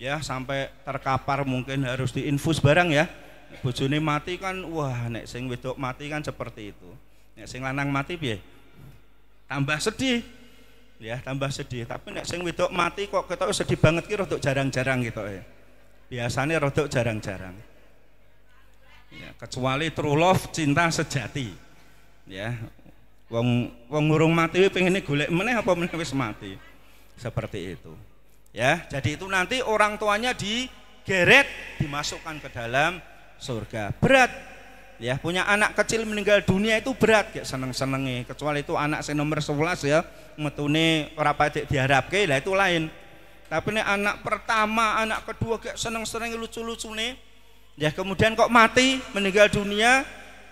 ya, sampai terkapar mungkin harus diinfus barang ya. Bojone mati kan, wah, nek sing wedok mati kan seperti itu. Nek sing lanang mati piye? Tambah sedih, ya, tambah sedih. Tapi nek sing wedok mati kok ketok sedih banget ki, rodok jarang-jarang gitu ya. Biasanya rodok jarang-jarang. Ya, kecuali true love, cinta sejati. Ya, wong urung mati pengen golek meneh apa meneh wis mati. Seperti itu. Ya, jadi itu nanti orang tuanya digeret, dimasukkan ke dalam surga. Berat. Ya, punya anak kecil meninggal dunia itu berat, ya seneng-senenge. Kecuali itu anak sing nomor 11 ya, metune ora patek diharapke, lah itu lain. Tapi nek anak pertama, anak kedua kayak seneng-senenge lucu-lucune, ya kemudian kok mati meninggal dunia,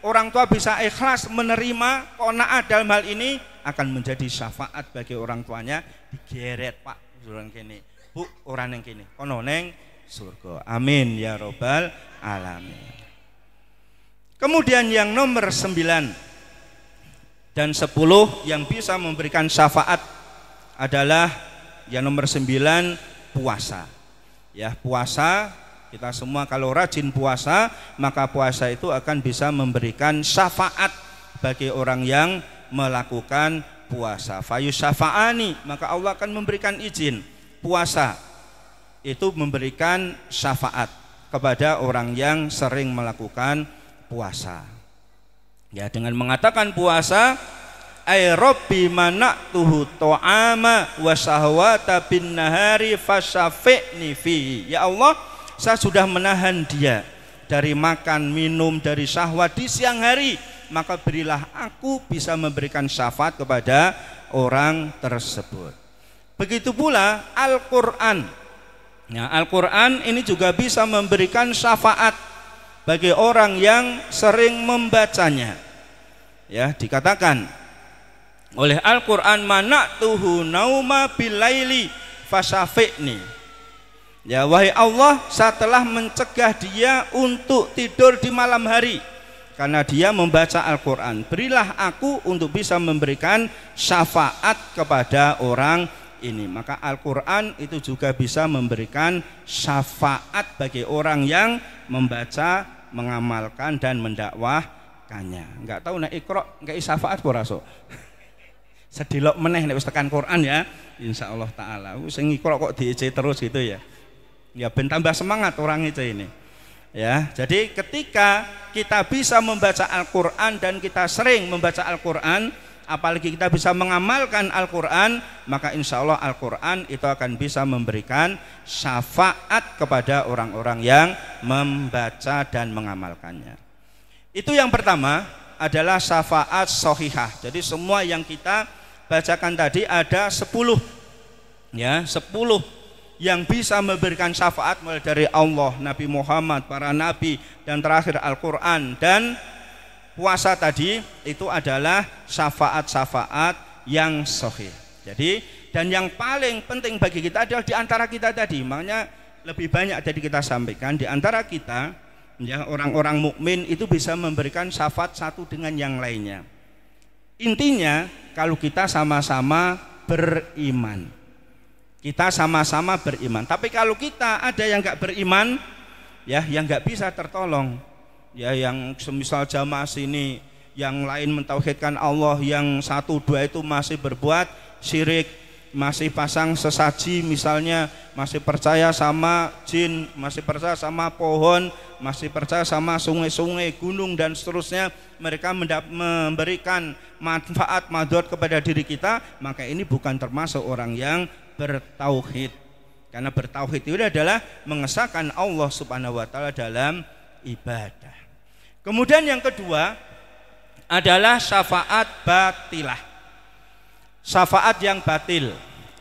orang tua bisa ikhlas menerima qanaah dalam hal ini, akan menjadi syafaat bagi orang tuanya. Digeret Pak orang kene, Bu orang yang kene, kono neng surga. Amin ya robbal alamin. Kemudian yang nomor 9 dan 10 yang bisa memberikan syafaat adalah yang nomor 9, puasa. Ya, puasa, kita semua kalau rajin puasa, maka puasa itu akan bisa memberikan syafaat bagi orang yang melakukan puasa. Fayusyafa'ani, maka Allah akan memberikan izin. Puasa itu memberikan syafaat kepada orang yang sering melakukan puasa. Ya, dengan mengatakan puasa, ay rabbi mana'tuhu ta'ama wa syahwata bin nahari fasyafi'ni fihi. Ya Allah, saya sudah menahan dia dari makan, minum, dari syahwat di siang hari, maka berilah aku bisa memberikan syafaat kepada orang tersebut. Begitu pula Al-Quran. Nah, Al-Quran ini juga bisa memberikan syafaat bagi orang yang sering membacanya. Ya, dikatakan oleh Al-Quran, mana'tuhu nauma bilaili fasyafi'ni. Ya, wahai Allah, saya telah mencegah dia untuk tidur di malam hari karena dia membaca Al-Quran. Berilah aku untuk bisa memberikan syafaat kepada orang ini. Maka Al-Quran itu juga bisa memberikan syafaat bagi orang yang membaca, mengamalkan dan mendakwahkannya. Enggak tahu nek Iqra enggak syafaat ora so. Sedilok meneh nek wis tekan Quran ya, insyaallah taala. Sing Iqra kok diece terus gitu ya. Ya ben tambah semangat orang itu ini. Ya, jadi ketika kita bisa membaca Al-Quran dan kita sering membaca Al-Quran, apalagi kita bisa mengamalkan Al-Quran, maka insya Allah Al-Quran itu akan bisa memberikan syafaat kepada orang-orang yang membaca dan mengamalkannya. Itu yang pertama adalah syafaat sohihah. Jadi semua yang kita bacakan tadi ada 10, ya 10 yang bisa memberikan syafaat, mulai dari Allah, Nabi Muhammad, para nabi, dan terakhir Al-Quran. Dan puasa tadi itu adalah syafaat-syafaat yang sahih. Jadi, dan yang paling penting bagi kita adalah di antara kita tadi, makanya lebih banyak tadi kita sampaikan, di antara kita ya, orang-orang mukmin itu bisa memberikan syafaat satu dengan yang lainnya. Intinya kalau kita sama-sama beriman, kita sama-sama beriman. Tapi kalau kita ada yang nggak beriman, ya yang nggak bisa tertolong, ya yang semisal jamaah sini yang lain mentauhidkan Allah, yang 1, 2 itu masih berbuat syirik, masih pasang sesaji misalnya, masih percaya sama jin, masih percaya sama pohon, masih percaya sama sungai-sungai, gunung dan seterusnya, mereka memberikan manfaat madhot kepada diri kita, maka ini bukan termasuk orang yang bertauhid. Karena bertauhid itu adalah mengesahkan Allah Subhanahu wa taala dalam ibadah. Kemudian yang kedua adalah syafaat batilah. Syafaat yang batil,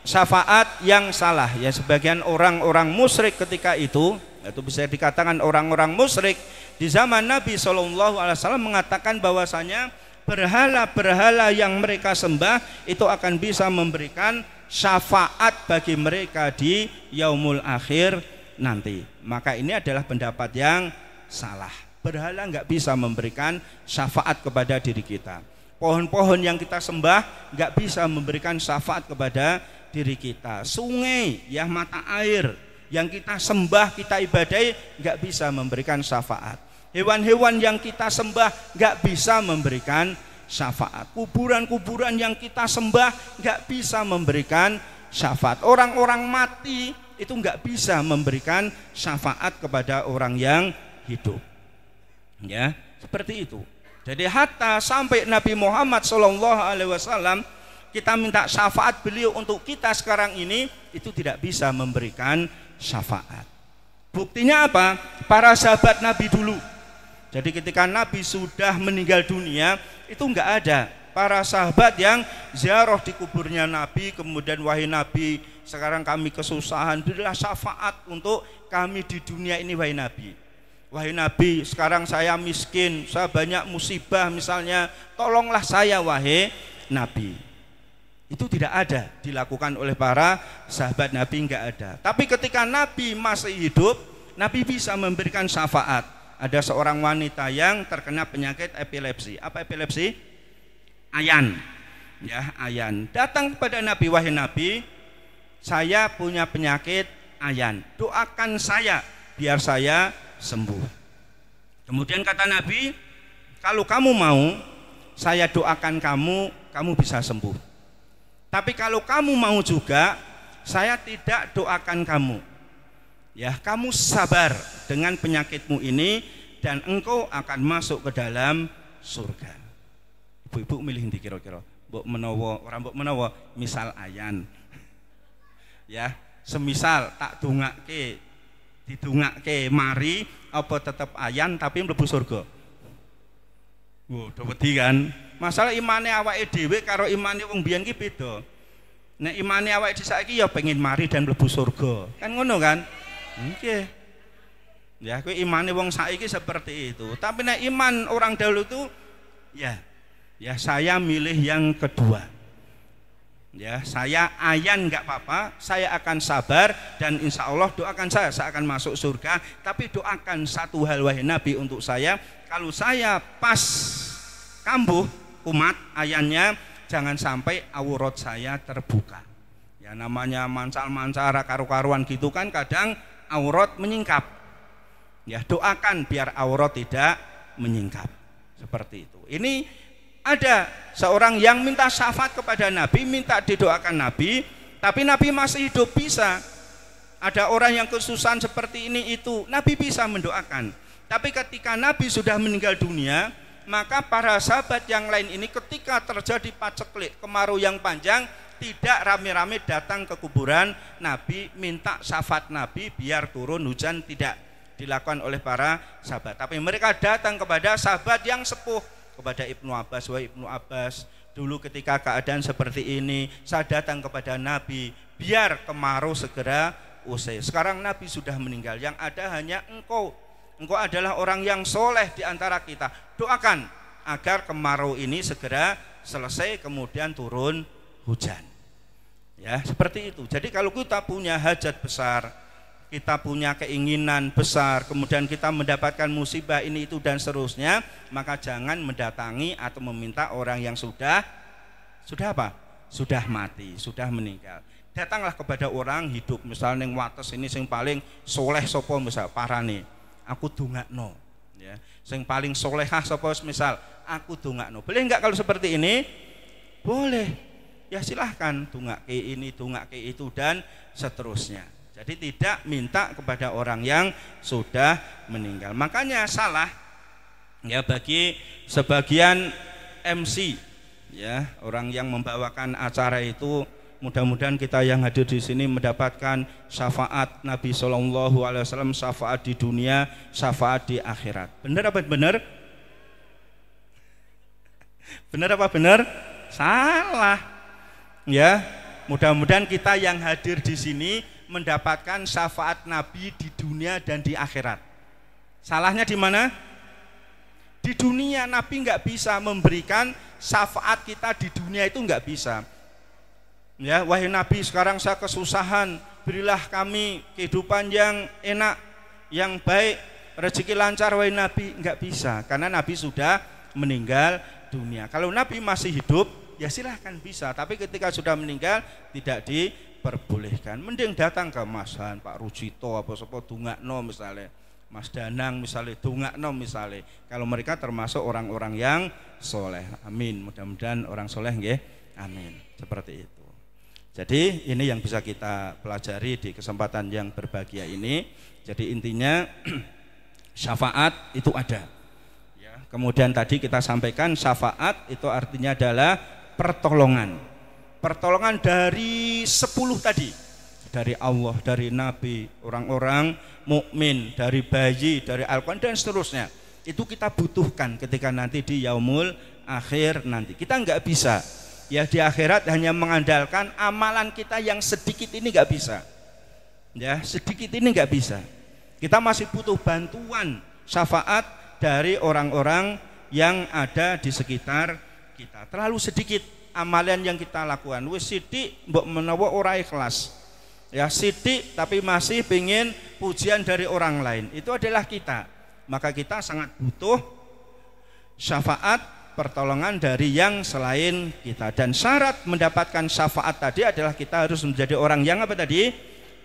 syafaat yang salah. Ya, sebagian orang-orang musyrik ketika itu bisa dikatakan orang-orang musyrik di zaman Nabi SAW mengatakan bahwasanya berhala-berhala yang mereka sembah itu akan bisa memberikan syafaat bagi mereka di yaumul akhir nanti. Maka ini adalah pendapat yang salah. Berhala nggak bisa memberikan syafaat kepada diri kita. Pohon-pohon yang kita sembah nggak bisa memberikan syafaat kepada diri kita. Sungai, ya mata air yang kita sembah, kita ibadahi, nggak bisa memberikan syafaat. Hewan-hewan yang kita sembah nggak bisa memberikan syafaat. Kuburan-kuburan yang kita sembah nggak bisa memberikan syafaat. Orang-orang mati itu nggak bisa memberikan syafaat kepada orang yang hidup. Ya, seperti itu. Jadi hatta sampai Nabi Muhammad SAW kita minta syafaat beliau untuk kita sekarang ini, itu tidak bisa memberikan syafaat. Buktinya apa? Para sahabat Nabi dulu. Jadi ketika Nabi sudah meninggal dunia, itu enggak ada para sahabat yang ziarah di kuburnya Nabi, kemudian wahai Nabi, sekarang kami kesusahan, berilah syafaat untuk kami di dunia ini wahai Nabi. wahai Nabi, sekarang saya miskin, saya banyak musibah misalnya, tolonglah saya wahai Nabi. Itu tidak ada dilakukan oleh para sahabat Nabi, enggak ada. Tapi ketika Nabi masih hidup, Nabi bisa memberikan syafaat. Ada seorang wanita yang terkena penyakit epilepsi. Apa epilepsi? Ayan. Ya, ayan. Datang kepada Nabi, wahai Nabi, saya punya penyakit ayan. Doakan saya biar saya sembuh. Kemudian kata Nabi, kalau kamu mau, saya doakan kamu, kamu bisa sembuh. Tapi kalau kamu mau juga, saya tidak doakan kamu. Ya, kamu sabar dengan penyakitmu ini dan engkau akan masuk ke dalam surga. Ibu-ibu milih ndi kira-kira? Mbok menawa, ora mbok menawa, misal ayan. Ya, semisal tak dongake, didongake mari apa tetep ayan tapi mlebu surga. Wo, do wedi kan? Masalah imane awake dhewe karo imane wong biyen ki beda. Nek imane awake dhewe saiki ya pengen mari dan mlebu surga. Kan ngono kan? Nggih. Ya, kuwi imane wong saiki seperti itu. Tapi nek iman orang dahulu itu ya saya milih yang kedua. Ya, saya ayan enggak apa-apa, saya akan sabar dan insya Allah doakan saya akan masuk surga. Tapi doakan satu hal wahai Nabi untuk saya, kalau saya pas kambuh kumat ayannya, jangan sampai aurat saya terbuka. Ya, namanya mancal-mancal karu-karuan gitu kan, kadang aurat menyingkap. Ya, doakan biar aurat tidak menyingkap. Seperti itu. Ini ada seorang yang minta syafaat kepada Nabi, minta didoakan Nabi, tapi Nabi masih hidup bisa. Ada orang yang kesusahan seperti ini itu, Nabi bisa mendoakan. Tapi ketika Nabi sudah meninggal dunia, maka para sahabat yang lain ini ketika terjadi paceklik, kemarau yang panjang, tidak rame-rame datang ke kuburan Nabi minta syafaat Nabi biar turun hujan, tidak dilakukan oleh para sahabat. Tapi mereka datang kepada sahabat yang sepuh, kepada Ibnu Abbas, wahai Ibnu Abbas, dulu ketika keadaan seperti ini saya datang kepada Nabi biar kemarau segera usai. Sekarang Nabi sudah meninggal, yang ada hanya engkau adalah orang yang soleh di antara kita, doakan agar kemarau ini segera selesai kemudian turun hujan. Ya, seperti itu. Jadi kalau kita punya hajat besar, kita punya keinginan besar, kemudian kita mendapatkan musibah ini itu dan seterusnya, maka jangan mendatangi atau meminta orang yang sudah apa? Sudah mati, sudah meninggal. Datanglah kepada orang hidup, misalnya yang wates ini sing paling soleh sopo misal parane, aku dongakno. Ya, sing paling solehah sopo misal, aku dongakno. Boleh enggak kalau seperti ini? Boleh. Ya silahkan, dongake ini, dongake itu dan seterusnya. Jadi tidak minta kepada orang yang sudah meninggal. Makanya salah ya bagi sebagian MC ya, orang yang membawakan acara itu. Mudah-mudahan kita yang hadir di sini mendapatkan syafaat Nabi Shallallahu Alaihi Wasallam, syafaat di dunia, syafaat di akhirat. Benar apa benar? Benar apa benar? Salah. Ya, mudah-mudahan kita yang hadir di sini mendapatkan syafaat Nabi di dunia dan di akhirat. Salahnya di mana? Di dunia Nabi nggak bisa memberikan syafaat kita, di dunia itu nggak bisa. Ya, wahai Nabi, sekarang saya kesusahan, berilah kami kehidupan yang enak, yang baik, rezeki lancar, wahai Nabi. Nggak bisa, karena Nabi sudah meninggal dunia. Kalau Nabi masih hidup, ya silahkan bisa. Tapi ketika sudah meninggal, tidak diperbolehkan. Mending datang ke Mas Han, Pak Rujito, apa sapa dongakno misalnya, Mas Danang misalnya dongakno misalnya. Kalau mereka termasuk orang-orang yang soleh. Amin. Mudah-mudahan orang soleh nggih. Amin. Seperti itu. Jadi ini yang bisa kita pelajari di kesempatan yang berbahagia ini. Jadi intinya syafaat itu ada. Ya, kemudian tadi kita sampaikan syafaat itu artinya adalah pertolongan. Pertolongan dari 10 tadi. Dari Allah, dari Nabi, orang-orang mukmin, dari bayi, dari Al-Quran dan seterusnya. Itu kita butuhkan ketika nanti di yaumul akhir nanti. Kita nggak bisa ya di akhirat hanya mengandalkan amalan kita yang sedikit ini, nggak bisa. Ya, sedikit ini nggak bisa. Kita masih butuh bantuan syafaat dari orang-orang yang ada di sekitar kita. Terlalu sedikit amalan yang kita lakukan. Wis sithik mbok menawa ora ikhlas. Ya sithik tapi masih ingin pujian dari orang lain. Itu adalah kita. Maka kita sangat butuh syafaat, pertolongan dari yang selain kita. Dan syarat mendapatkan syafaat tadi adalah kita harus menjadi orang yang apa tadi?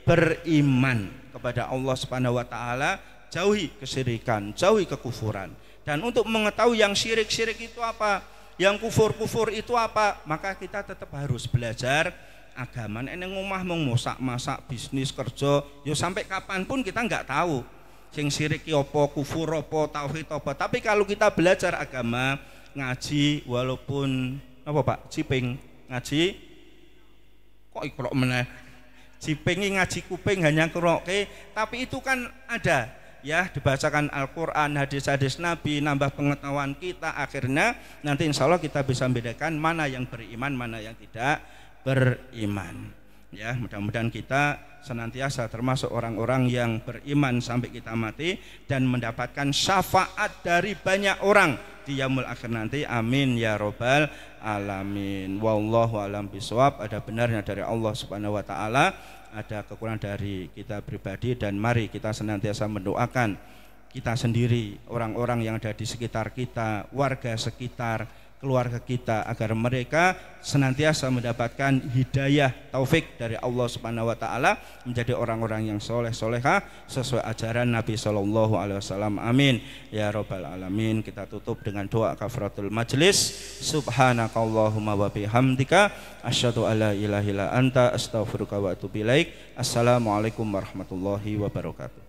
Beriman kepada Allah Subhanahu wa taala, jauhi kesyirikan, jauhi kekufuran. Dan untuk mengetahui yang syirik-syirik itu apa, yang kufur-kufur itu apa, maka kita tetap harus belajar agama. Nek nang omah mung masak-masak, bisnis, kerja, yo sampai kapanpun kita nggak tahu sing syirik ki apa, kufur apa, tauhid apa. Tapi kalau kita belajar agama, ngaji walaupun apa Pak, ciping ngaji kok ikrok meneh. Ciping ngaji kuping hanya keroke, tapi itu kan ada ya, dibacakan Al-Quran, hadis-hadis Nabi, nambah pengetahuan kita. Akhirnya nanti insya Allah kita bisa membedakan mana yang beriman, mana yang tidak beriman. Ya, mudah-mudahan kita senantiasa termasuk orang-orang yang beriman sampai kita mati dan mendapatkan syafaat dari banyak orang di yaumul akhir nanti. Amin ya robbal alamin. Wallahu alam bisawab. Ada benarnya dari Allah Subhanahu wa taala, ada kekurangan dari kita pribadi, dan mari kita senantiasa mendoakan kita sendiri, orang-orang yang ada di sekitar kita, warga sekitar, keluarga kita, agar mereka senantiasa mendapatkan hidayah taufik dari Allah Subhanahu wa taala menjadi orang-orang yang soleh solehah sesuai ajaran Nabi sallallahu alaihi wasallam. Amin ya robbal alamin. Kita tutup dengan doa kafaratul majlis. Subhanakallahumma wa bihamdika asyhadu alla ilaha illa anta astaghfiruka wa atubu ilaik. Assalamualaikum warahmatullahi wabarakatuh.